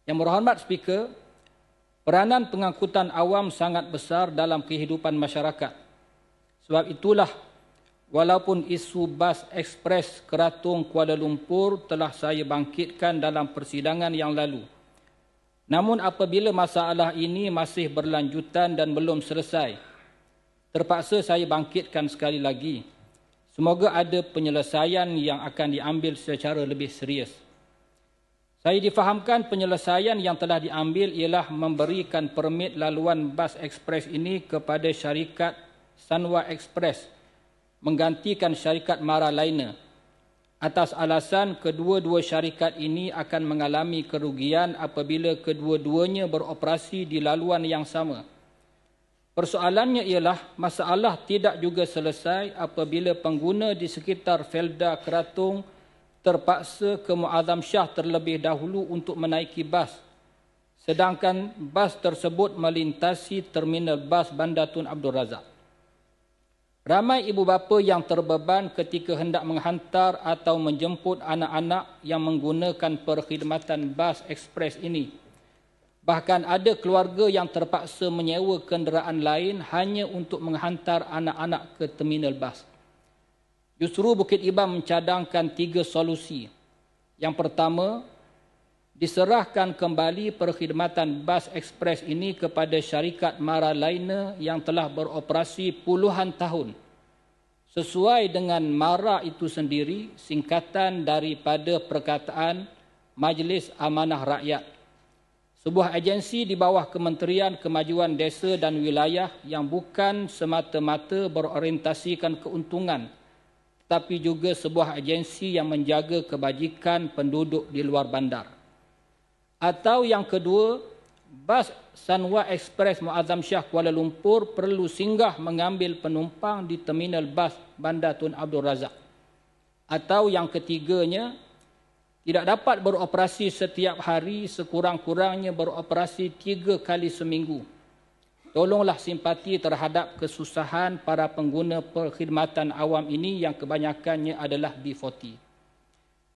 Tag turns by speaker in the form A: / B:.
A: Yang berhormat Speaker, peranan pengangkutan awam sangat besar dalam kehidupan masyarakat. Sebab itulah, walaupun isu bas ekspres Keratung Kuala Lumpur telah saya bangkitkan dalam persidangan yang lalu, namun apabila masalah ini masih berlanjutan dan belum selesai, terpaksa saya bangkitkan sekali lagi. Semoga ada penyelesaian yang akan diambil secara lebih serius. Saya difahamkan penyelesaian yang telah diambil ialah memberikan permit laluan bas ekspres ini kepada syarikat Sanwa Express menggantikan syarikat Mara Liner atas alasan kedua-dua syarikat ini akan mengalami kerugian apabila kedua-duanya beroperasi di laluan yang sama. Persoalannya ialah masalah tidak juga selesai apabila pengguna di sekitar Felda Keratung terpaksa ke Muazzam Shah terlebih dahulu untuk menaiki bas, sedangkan bas tersebut melintasi terminal bas Bandar Tun Abdul Razak. Ramai ibu bapa yang terbeban ketika hendak menghantar atau menjemput anak-anak yang menggunakan perkhidmatan bas ekspres ini. Bahkan ada keluarga yang terpaksa menyewa kenderaan lain hanya untuk menghantar anak-anak ke terminal bas. Justru Bukit Ibam mencadangkan 3 solusi. Yang pertama, diserahkan kembali perkhidmatan bas ekspres ini kepada syarikat Mara Liner yang telah beroperasi puluhan tahun. Sesuai dengan Mara itu sendiri, singkatan daripada perkataan Majlis Amanah Rakyat, sebuah agensi di bawah Kementerian Kemajuan Desa dan Wilayah yang bukan semata-mata berorientasikan keuntungan, tetapi juga sebuah agensi yang menjaga kebajikan penduduk di luar bandar. Atau yang kedua, bas Sanwa Express Muazzam Shah Kuala Lumpur perlu singgah mengambil penumpang di terminal bas Bandar Tun Abdul Razak. Atau yang ketiganya, tidak dapat beroperasi setiap hari, sekurang-kurangnya beroperasi 3 kali seminggu. Tolonglah simpati terhadap kesusahan para pengguna perkhidmatan awam ini yang kebanyakannya adalah B40.